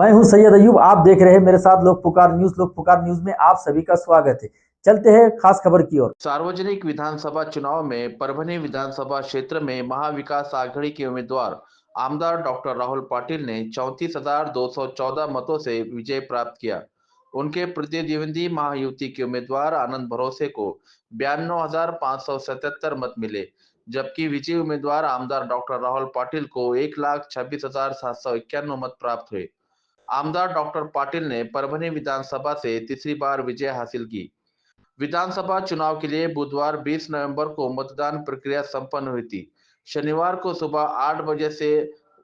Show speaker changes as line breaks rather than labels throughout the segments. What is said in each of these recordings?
मैं हूं सैयद अयूब। आप देख रहे हैं मेरे साथ लोक पुकार न्यूज। लोक पुकार न्यूज में आप सभी का स्वागत है। चलते हैं खास खबर की ओर।
सार्वजनिक विधानसभा चुनाव में परभनी विधानसभा क्षेत्र में महाविकास आघाड़ी के उम्मीदवार आमदार डॉक्टर राहुल पाटिल ने 34,214 मतों से विजय प्राप्त किया। उनके प्रतिद्वंदी महायुति के उम्मीदवार आनंद भरोसे को 92,577 मत मिले, जबकि विजयी उम्मीदवार आमदार डॉक्टर राहुल पाटिल को 1,26,791 मत प्राप्त हुए। आमदार डॉक्टर पाटिल ने परभनी विधानसभा से तीसरी बार विजय हासिल की। विधानसभा चुनाव के लिए बुधवार 20 नवंबर को मतदान प्रक्रिया संपन्न हुई थी। शनिवार को सुबह 8 बजे से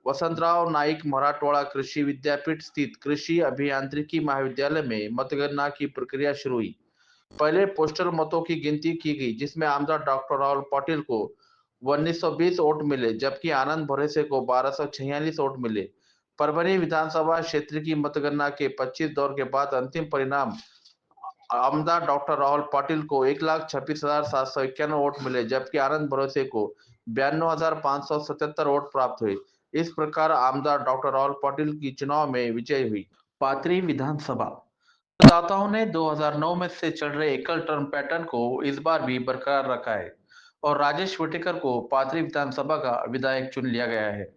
वसंतराव नाईक मराठवाड़ा कृषि विद्यापीठ स्थित कृषि अभियांत्रिकी महाविद्यालय में मतगणना की प्रक्रिया शुरू हुई। पहले पोस्टल मतों की गिनती की गई, जिसमें आमदार डॉक्टर राहुल पाटिल को 1920 वोट मिले, जबकि आनंद भरोसे को 1246 वोट मिले। परभनी विधानसभा क्षेत्र की मतगणना के 25 दौर के बाद अंतिम परिणाम आमदार डॉक्टर राहुल पाटिल को 1,26,791 वोट मिले, जबकि आनंद भरोसे को 92,577 वोट प्राप्त हुए। इस प्रकार आमदार डॉक्टर राहुल पाटिल की चुनाव में विजय हुई। पाथरी विधानसभा मतदाताओं ने 2009 में से चल रहे एकल टर्म पैटर्न को इस बार भी बरकरार रखा है और राजेश विटेकर को पाथरी विधानसभा का विधायक चुन लिया गया है।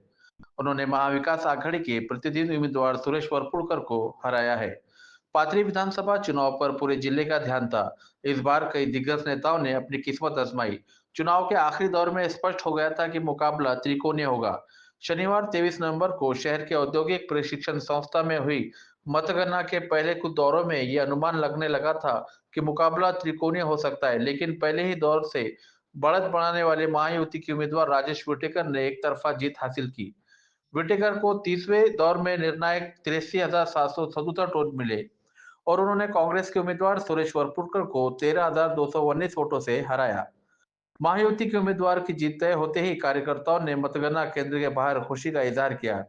उन्होंने महाविकास आघाड़ी के प्रतिनिधि उम्मीदवार सुरेश वरपुड़कर को हराया है। पाथरी विधानसभा चुनाव पर पूरे जिले का ध्यान था। इस बार कई दिग्गज नेताओं ने अपनी किस्मत आजमाई। चुनाव के आखिरी दौर में स्पष्ट हो गया था कि मुकाबला त्रिकोणीय होगा। शनिवार 23 नवंबर को शहर के औद्योगिक प्रशिक्षण संस्था में हुई मतगणना के पहले कुछ दौरों में यह अनुमान लगने लगा था कि मुकाबला त्रिकोणीय हो सकता है, लेकिन पहले ही दौर से बढ़त बढ़ाने वाले महायुति के उम्मीदवार राजेश विटेकर ने एक तरफा जीत हासिल की। विटेकर को 30वें दौर में निर्णायक 83,767 वोट मिले और उन्होंने कांग्रेस के उम्मीदवार सुरेश वरपुड़कर को 13,219 वोटों से हराया। महायुति के उम्मीदवार की जीत तय होते ही कार्यकर्ताओं ने मतगणना केंद्र के बाहर खुशी का इजहार किया।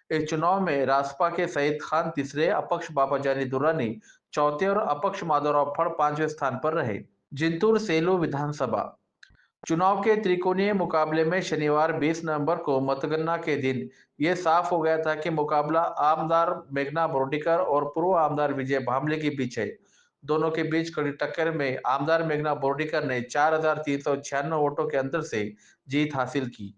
इस चुनाव में रासपा के सईद खान तीसरे, अपक्ष बाबाजानी दुर्रानी चौथे और अपक्ष माधवराव फड़ पांचवें स्थान पर रहे। जिंतूर सेलू विधानसभा चुनाव के त्रिकोणीय मुकाबले में शनिवार 20 नवंबर को मतगणना के दिन ये साफ हो गया था कि मुकाबला आमदार मेघना बोर्डीकर और पूर्व आमदार विजय भामले के बीच है। दोनों के बीच कड़ी टक्कर में आमदार मेघना बोर्डीकर ने 4,396 वोटों के अंतर से जीत हासिल की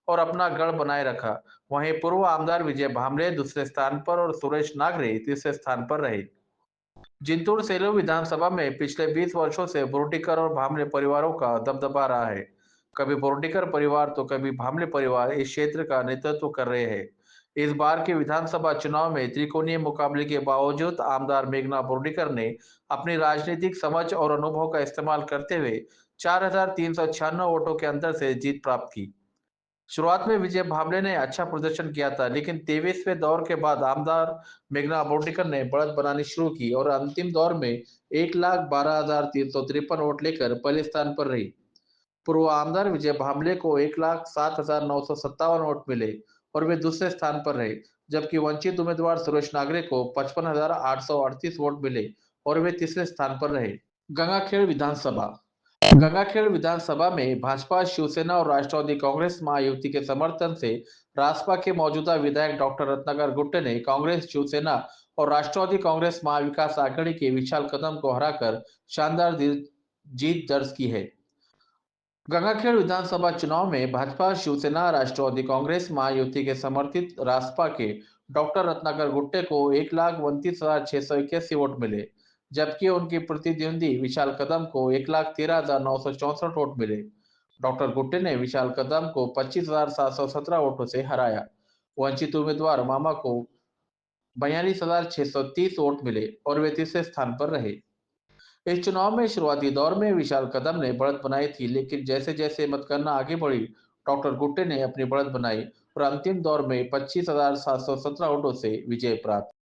और अपना गढ़ बनाए रखा। वहीं पूर्व आमदार विजय भामले दूसरे स्थान पर और सुरेश नागरे तीसरे स्थान पर रहे। जिंतूर सेलू विधानसभा में पिछले 20 वर्षों से बोर्डीकर और भामले परिवारों का दबदबा रहा है। कभी बोर्डीकर परिवार तो कभी भामले परिवार इस क्षेत्र का नेतृत्व कर रहे हैं। इस बार के विधानसभा चुनाव में त्रिकोणीय मुकाबले के बावजूद आमदार मेघना बोर्डीकर ने अपनी राजनीतिक समझ और अनुभव का इस्तेमाल करते हुए 4,396 वोटों के अंतर से जीत प्राप्त की। शुरुआत में विजय भामले ने अच्छा प्रदर्शन किया था, लेकिन 23वें दौर के बाद आमदार मेघना बोर्डीकर ने बढ़त बनानी शुरू की और अंतिम दौर में 1,12,353 वोट लेकर पहले स्थान पर रही। पूर्व आमदार विजय भामले को 1,07,957 वोट मिले और वे दूसरे स्थान पर रहे, जबकि वंचित उम्मीदवार सुरेश नागरे को 55,838 वोट मिले और वे तीसरे स्थान पर रहे। गंगाखेड़ विधानसभा गंगाखेड़ विधानसभा में भाजपा, शिवसेना और राष्ट्रवादी कांग्रेस महायुति के समर्थन से रासपा के मौजूदा विधायक डॉक्टर रत्नाकर गुट्टे ने कांग्रेस, शिवसेना और राष्ट्रवादी कांग्रेस महाविकास आघाड़ी के विशाल कदम को हराकर शानदार जीत दर्ज की है। गंगाखेड़ विधानसभा चुनाव में भाजपा, शिवसेना, राष्ट्रवादी कांग्रेस महायुति के समर्थित रासपा के डॉक्टर रत्नाकर गुट्टे को 1,29,681 वोट मिले, जबकि उनकी प्रतिद्वंदी विशाल कदम को 1,13,964 वोट मिले। डॉक्टर गुट्टे ने विशाल कदम को 25,717 वोटों से हराया। वंचित उम्मीदवार मामा को 42,630 वोट मिले और वे तीसरे स्थान पर रहे। इस चुनाव में शुरुआती दौर में विशाल कदम ने बढ़त बनाई थी, लेकिन जैसे जैसे मतगणना आगे बढ़ी, डॉक्टर गुट्टे ने अपनी बढ़त बनाई और अंतिम दौर में 25,717 वोटों से विजय प्राप्त